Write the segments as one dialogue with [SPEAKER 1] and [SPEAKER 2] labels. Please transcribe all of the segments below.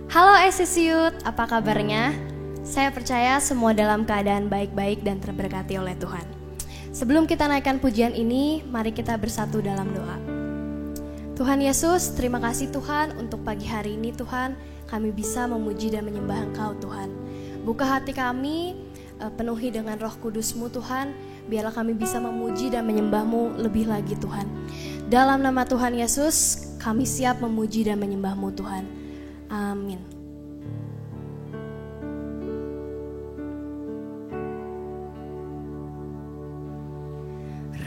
[SPEAKER 1] Halo Youth, apa kabarnya? Saya percaya semua dalam keadaan baik-baik dan terberkati oleh Tuhan. Sebelum kita naikkan pujian ini, mari kita bersatu dalam doa. Tuhan Yesus, terima kasih Tuhan untuk pagi hari ini Tuhan, kami bisa memuji dan menyembah Engkau Tuhan. Buka hati kami, penuhi dengan roh kudus-Mu Tuhan, biarlah kami bisa memuji dan menyembah-Mu lebih lagi Tuhan. Dalam nama Tuhan Yesus, kami siap memuji dan menyembah-Mu Tuhan. Amin.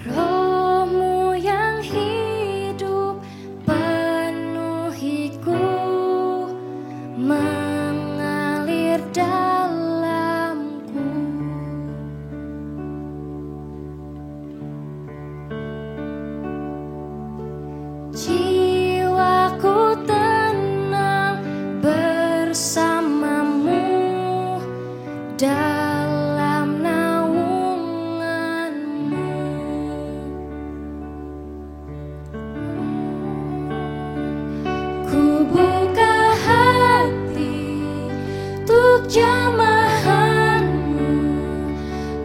[SPEAKER 1] Roh-Mu yang hidup penuhiku, mengalir dalamku. Jiwaku tenang bersamamu dalam naungan-Mu. Ku buka hati untuk jamahan-Mu,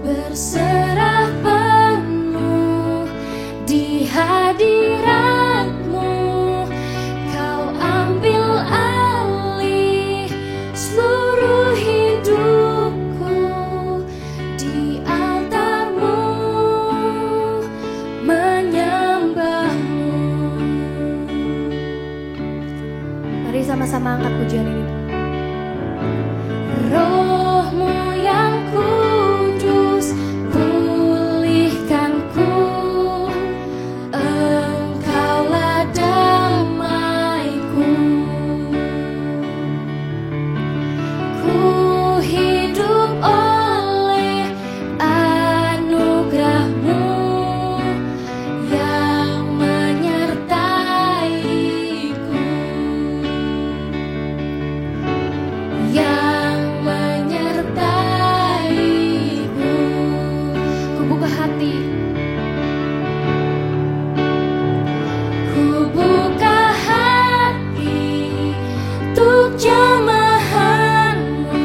[SPEAKER 1] berserah penuh di hadirat-Mu. Kau ambil alih seluruh hidupku di altar-Mu, menyembah-Mu. Mari sama-sama angkat pujian ini. Roh-Mu yang kudus, pulihkanku. Engkaulah damaiku. Ku hidup oleh anugerah-Mu yang menyertaiku, yang menyertaiku. Ku buka hati, ku buka hati untuk jamahan-Mu,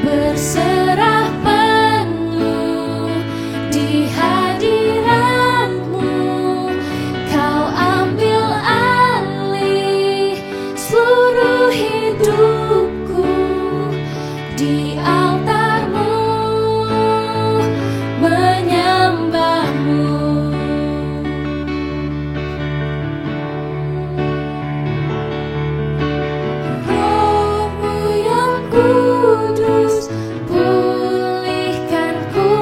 [SPEAKER 1] berserah penuh di hadirat-Mu. Kau ambil alih seluruh hidupku di altar-Mu, menyembah-Mu. Roh-Mu yang kudus, pulihkanku.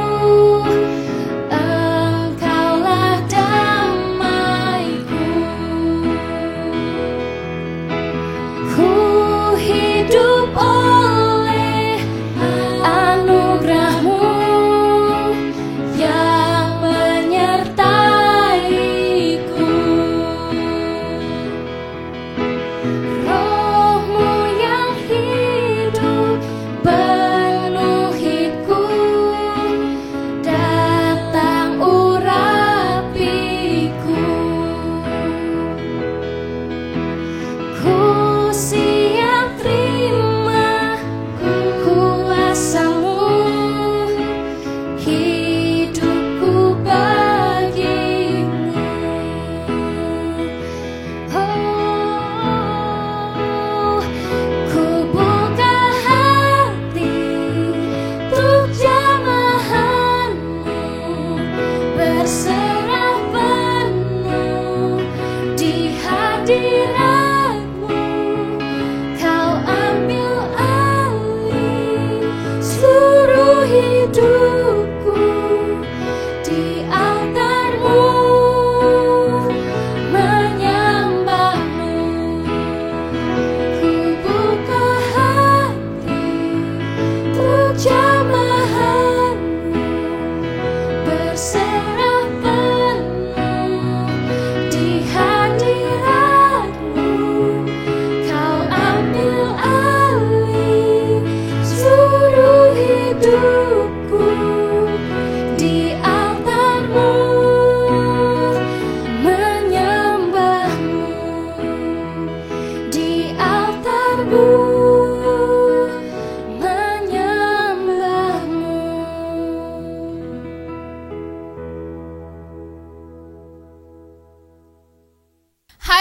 [SPEAKER 1] Engkaulah damaiku. Ku hidup oleh anugerah-Mu yang menyertaiku. Roh-Mu yang hidup penuhiku, datang urapiku. Ku siap terima kuasa-Mu, hidupku bagimu. Oh, ku buka hati untuk jamahan-Mu, berserah penuh di hadirat-Mu. Kau ambil alih seluruh hidupku di altar-Mu, menyembah-Mu. Ku buka hati untuk jamahan-Mu, berserah penuh di hadirat-Mu.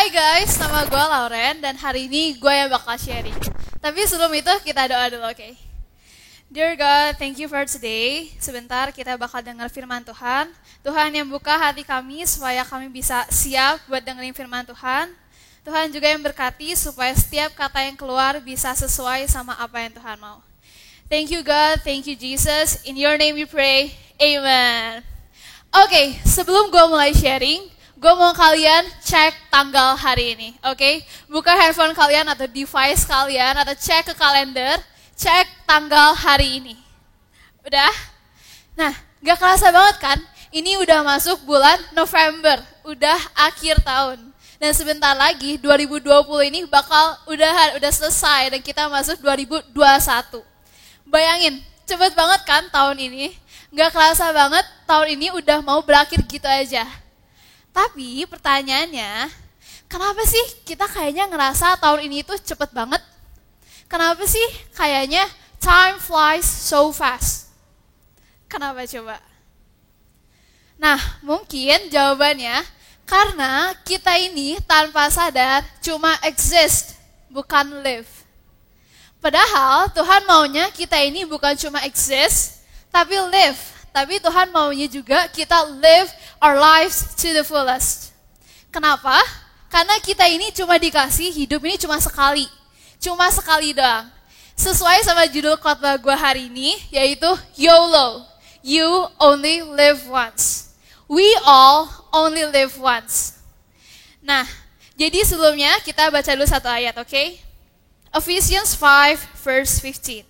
[SPEAKER 2] Hai guys, nama gue Lauren dan hari ini gue yang bakal sharing. Tapi sebelum itu kita doa dulu, oke? Dear God, thank you for today. Sebentar kita bakal dengar firman Tuhan. Tuhan yang buka hati kami supaya kami bisa siap buat dengerin firman Tuhan. Tuhan juga yang berkati supaya setiap kata yang keluar bisa sesuai sama apa yang Tuhan mau. Thank you God, thank you Jesus. In your name we pray, amen. Oke, sebelum gue mulai sharing, gue mau kalian cek tanggal hari ini, oke? Buka handphone kalian atau device kalian atau cek ke kalender, cek tanggal hari ini. Udah? Nah, gak kerasa banget kan? Ini udah masuk bulan November, udah akhir tahun. Dan sebentar lagi 2020 ini bakal udah selesai dan kita masuk 2021. Bayangin, cepet banget kan tahun ini? Gak kerasa banget tahun ini udah mau berakhir gitu aja. Tapi pertanyaannya, kenapa sih kita kayaknya ngerasa tahun ini tuh cepet banget? Kenapa sih kayaknya time flies so fast? Kenapa coba? Nah, mungkin jawabannya karena kita ini tanpa sadar cuma exist, bukan live. Padahal Tuhan maunya kita ini bukan cuma exist, tapi live. Tapi Tuhan maunya juga kita live our lives to the fullest. Kenapa? Karena kita ini cuma dikasih hidup ini cuma sekali. Cuma sekali doang. Sesuai sama judul khotbah gue hari ini, yaitu YOLO. You only live once. We all only live once. Nah, jadi sebelumnya kita baca dulu satu ayat, oke? Ephesians 5 verse 15.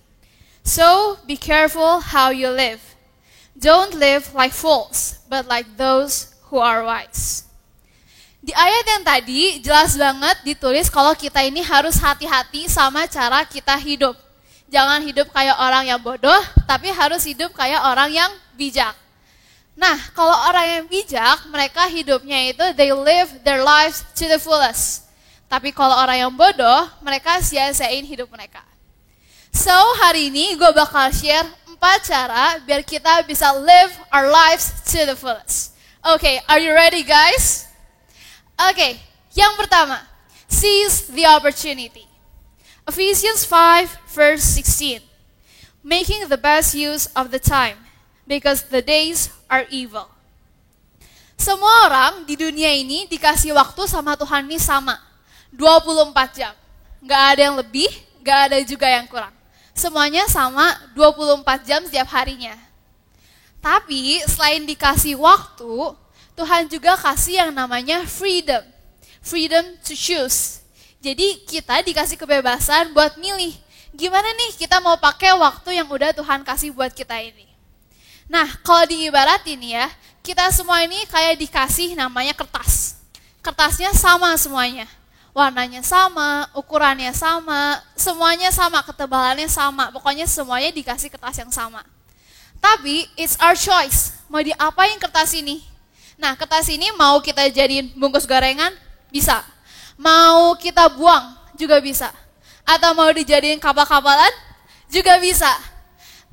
[SPEAKER 2] So, be careful how you live. Don't live like fools, but like those who are wise. Di ayat yang tadi jelas banget ditulis kalau kita ini harus hati-hati sama cara kita hidup. Jangan hidup kayak orang yang bodoh, tapi harus hidup kayak orang yang bijak. Nah, kalau orang yang bijak, mereka hidupnya itu they live their lives to the fullest. Tapi kalau orang yang bodoh, mereka sia-siain hidup mereka. So, hari ini gue bakal share 4 cara biar kita bisa live our lives to the fullest. Okay, are you ready guys? Okay, yang pertama, seize the opportunity. Ephesians 5 verse 16. Making the best use of the time, because the days are evil. Semua orang di dunia ini dikasih waktu sama Tuhan ini sama. 24 jam. Gak ada yang lebih, gak ada juga yang kurang. Semuanya sama 24 jam setiap harinya. Tapi selain dikasih waktu, Tuhan juga kasih yang namanya freedom. Freedom to choose. Jadi kita dikasih kebebasan buat milih. Gimana nih kita mau pakai waktu yang udah Tuhan kasih buat kita ini. Nah, kalau diibaratin ya, kita semua ini kayak dikasih namanya kertas. Kertasnya sama semuanya. Warnanya sama, ukurannya sama, semuanya sama, ketebalannya sama. Pokoknya semuanya dikasih kertas yang sama. Tapi it's our choice, mau diapain kertas ini? Nah, kertas ini mau kita jadiin bungkus gorengan, bisa. Mau kita buang, juga bisa. Atau mau dijadiin kapal-kapalan, juga bisa.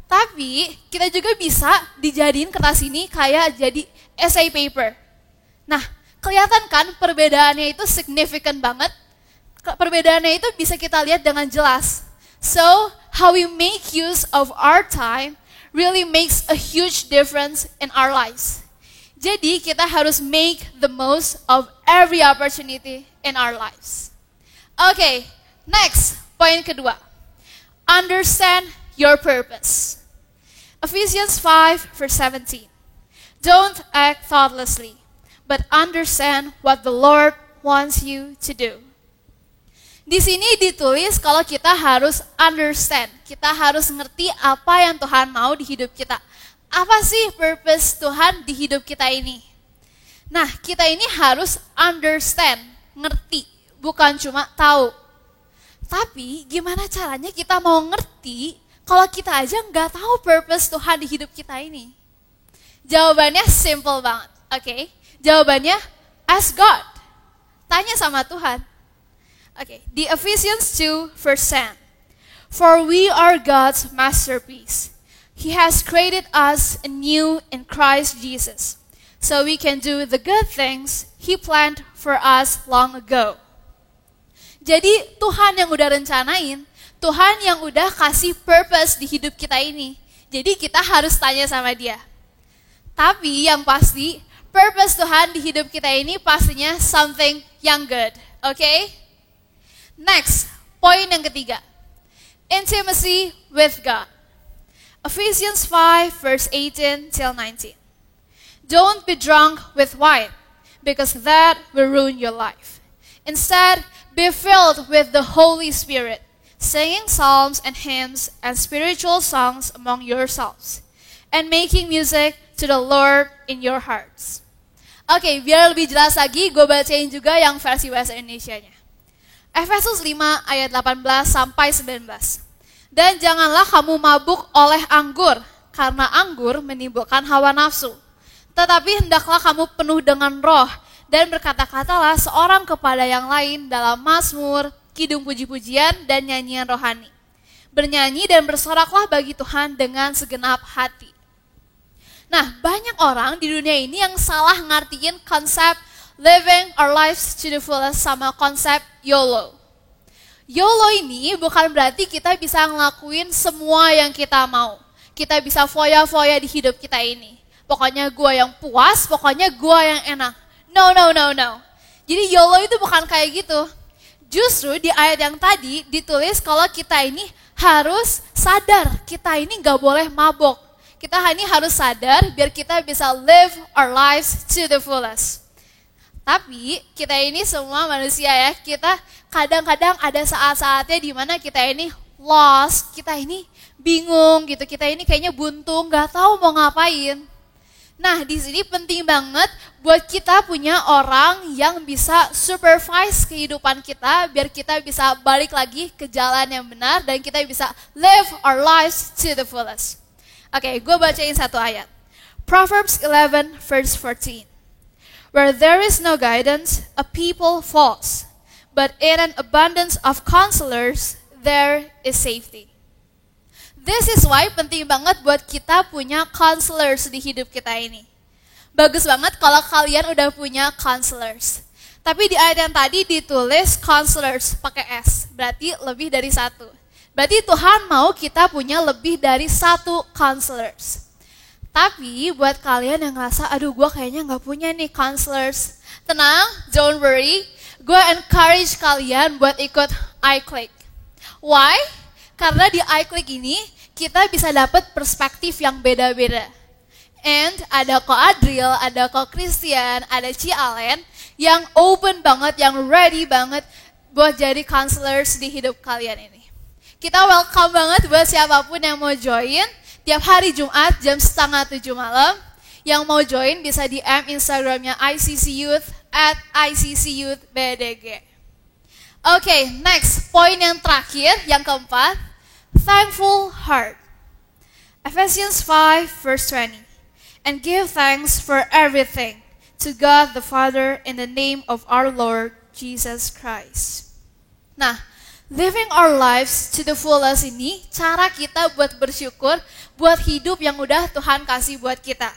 [SPEAKER 2] Tapi kita juga bisa dijadiin kertas ini kayak jadi essay paper. Nah, kelihatan kan perbedaannya itu signifikan banget. Perbedaannya itu bisa kita lihat dengan jelas. So, how we make use of our time really makes a huge difference in our lives. Jadi, kita harus make the most of every opportunity in our lives. Okay, next, poin kedua. Understand your purpose. Ephesians 5 verse 17. Don't act thoughtlessly, but understand what the Lord wants you to do. Di sini ditulis kalau kita harus understand, kita harus ngerti apa yang Tuhan mau di hidup kita. Apa sih purpose Tuhan di hidup kita ini? Nah, kita ini harus understand, ngerti, bukan cuma tahu. Tapi gimana caranya kita mau ngerti kalau kita aja nggak tahu purpose Tuhan di hidup kita ini? Jawabannya simple banget, oke? Jawabannya, ask God. Tanya sama Tuhan. Oke, di Ephesians 2 verse 10. For we are God's masterpiece. He has created us anew in Christ Jesus, so we can do the good things He planned for us long ago. Jadi Tuhan yang udah rencanain, Tuhan yang udah kasih purpose di hidup kita ini. Jadi kita harus tanya sama dia. Tapi yang pasti, purpose Tuhan di hidup kita ini pastinya something yang good. Okay? Next, poin yang ketiga. Intimacy with God. Ephesians 5 verse 18 till 19. Don't be drunk with wine, because that will ruin your life. Instead, be filled with the Holy Spirit, singing psalms and hymns and spiritual songs among yourselves, and making music to the Lord in your hearts. Oke, biar lebih jelas lagi, gue bacain juga yang versi bahasa Indonesianya. Efesus 5 ayat 18 sampai 19. Dan janganlah kamu mabuk oleh anggur, karena anggur menimbulkan hawa nafsu. Tetapi hendaklah kamu penuh dengan roh, dan berkata-katalah seorang kepada yang lain dalam mazmur, kidung puji-pujian, dan nyanyian rohani. Bernyanyi dan bersoraklah bagi Tuhan dengan segenap hati. Nah, banyak orang di dunia ini yang salah ngartiin konsep living our lives to the fullest sama konsep YOLO. YOLO ini bukan berarti kita bisa ngelakuin semua yang kita mau. Kita bisa foya-foya di hidup kita ini. Pokoknya gue yang puas, pokoknya gue yang enak. No. Jadi YOLO itu bukan kayak gitu. Justru di ayat yang tadi ditulis kalau kita ini harus sadar, kita ini gak boleh mabok. Kita ini harus sadar biar kita bisa live our lives to the fullest. Tapi kita ini semua manusia ya, kita kadang-kadang ada saat-saatnya di mana kita ini lost, kita ini bingung gitu, kita ini kayaknya buntu, gak tahu mau ngapain. Nah, di sini penting banget buat kita punya orang yang bisa supervise kehidupan kita biar kita bisa balik lagi ke jalan yang benar dan kita bisa live our lives to the fullest. Oke, gue bacain satu ayat. Proverbs 11 verse 14. Where there is no guidance, a people falls, but in an abundance of counselors, there is safety. This is why penting banget buat kita punya counselors di hidup kita ini. Bagus banget kalau kalian udah punya counselors. Tapi di ayat yang tadi ditulis counselors pakai S, berarti lebih dari satu. Berarti Tuhan mau kita punya lebih dari satu counselors. Tapi buat kalian yang ngerasa, aduh gue kayaknya gak punya nih counselors. Tenang, don't worry. Gue encourage kalian buat ikut iClick. Why? Karena di iClick ini kita bisa dapat perspektif yang beda-beda. And ada Ko Adril, ada Ko Christian, ada Ci Alen yang open banget, yang ready banget buat jadi counselors di hidup kalian ini. Kita welcome banget buat siapapun yang mau join tiap hari Jumat jam 6:30 malam. Yang mau join bisa DM Instagramnya ICC Youth @ICCYouthBDG. Oke, next, poin yang terakhir, yang keempat, thankful heart. Ephesians 5 verse 20. And give thanks for everything to God the Father in the name of our Lord Jesus Christ. Nah, living our lives to the fullest ini cara kita buat bersyukur, buat hidup yang udah Tuhan kasih buat kita.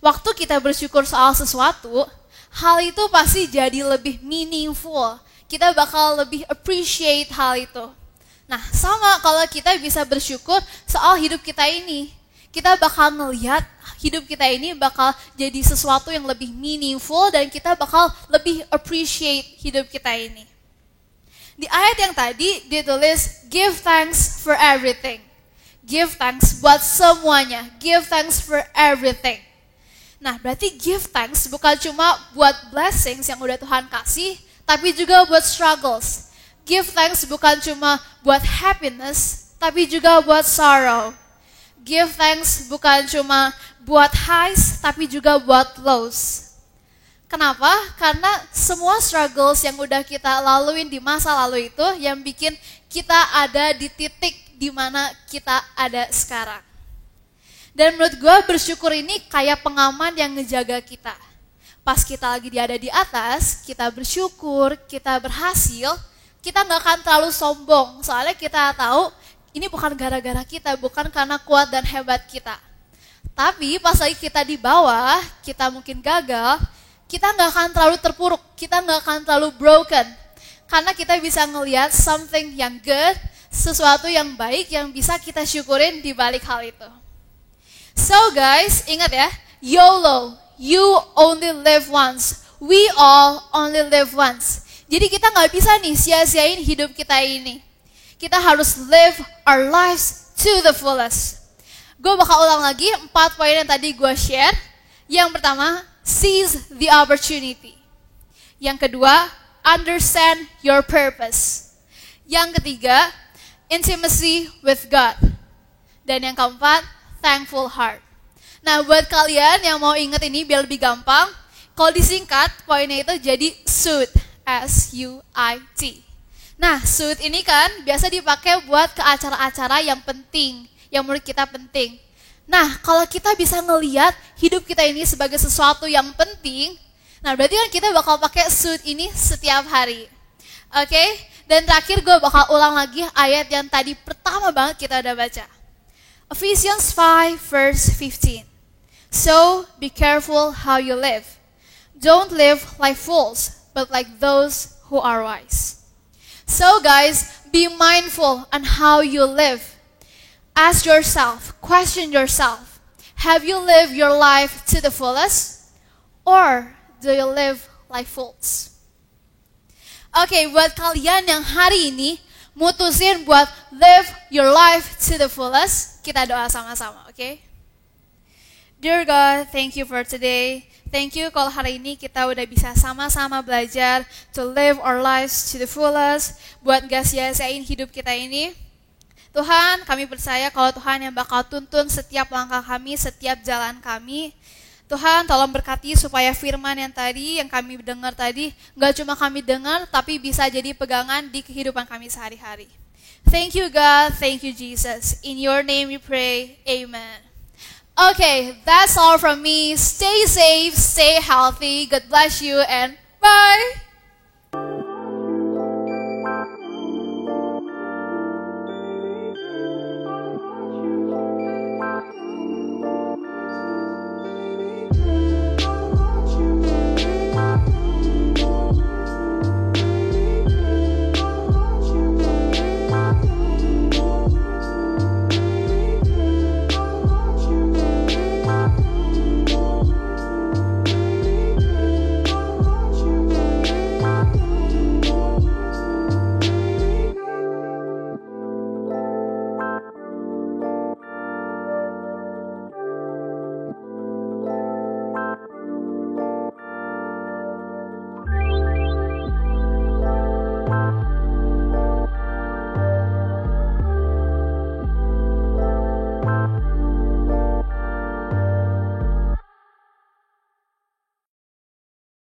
[SPEAKER 2] Waktu kita bersyukur soal sesuatu, hal itu pasti jadi lebih meaningful. Kita bakal lebih appreciate hal itu. Nah, sama kalau kita bisa bersyukur soal hidup kita ini. Kita bakal ngelihat hidup kita ini bakal jadi sesuatu yang lebih meaningful dan kita bakal lebih appreciate hidup kita ini. Di ayat yang tadi ditulis, give thanks for everything. Give thanks buat semuanya. Give thanks for everything. Nah, berarti give thanks bukan cuma buat blessings yang udah Tuhan kasih, tapi juga buat struggles. Give thanks bukan cuma buat happiness, tapi juga buat sorrow. Give thanks bukan cuma buat highs, tapi juga buat lows. Kenapa? Karena semua struggles yang udah kita laluin di masa lalu itu yang bikin kita ada di titik di mana kita ada sekarang. Dan menurut gue bersyukur ini kayak pengaman yang ngejaga kita. Pas kita lagi ada di atas, kita bersyukur, kita berhasil, kita gak akan terlalu sombong. Soalnya kita tahu ini bukan gara-gara kita, bukan karena kuat dan hebat kita. Tapi pas lagi kita di bawah, kita mungkin gagal, kita nggak akan terlalu terpuruk, kita nggak akan terlalu broken. Karena kita bisa ngelihat something yang good, sesuatu yang baik yang bisa kita syukurin di balik hal itu. So guys, ingat ya, YOLO, you only live once. We all only live once. Jadi kita nggak bisa nih sia-siain hidup kita ini. Kita harus live our lives to the fullest. Gue bakal ulang lagi 4 poin yang tadi gue share. Yang pertama, seize the opportunity. Yang kedua, understand your purpose. Yang ketiga, intimacy with God. Dan yang keempat, thankful heart. Nah, buat kalian yang mau ingat ini biar lebih gampang, kalau disingkat, poinnya itu jadi SUIT, S-U-I-T. Nah, SUIT ini kan biasa dipakai buat ke acara-acara yang penting, yang menurut kita penting. Nah, kalau kita bisa ngelihat hidup kita ini sebagai sesuatu yang penting, nah berarti kan kita bakal pakai SUIT ini setiap hari. Oke? Dan terakhir gue bakal ulang lagi ayat yang tadi pertama banget kita udah baca. Ephesians 5 verse 15. So, be careful how you live. Don't live like fools, but like those who are wise. So guys, be mindful on how you live. Ask yourself, question yourself, have you lived your life to the fullest? Or do you live like fools? Oke, buat kalian yang hari ini mutusin buat live your life to the fullest, kita doa sama-sama, oke? Dear God, thank you for today. Thank you kalau hari ini kita udah bisa sama-sama belajar to live our lives to the fullest, buat gak sia-siain hidup kita ini. Tuhan, kami percaya kalau Tuhan yang bakal tuntun setiap langkah kami, setiap jalan kami. Tuhan, tolong berkati supaya firman yang tadi, yang kami dengar tadi, gak cuma kami dengar, tapi bisa jadi pegangan di kehidupan kami sehari-hari. Thank you God, thank you Jesus. In your name we pray, amen. Okay, that's all from me. Stay safe, stay healthy. God bless you and bye.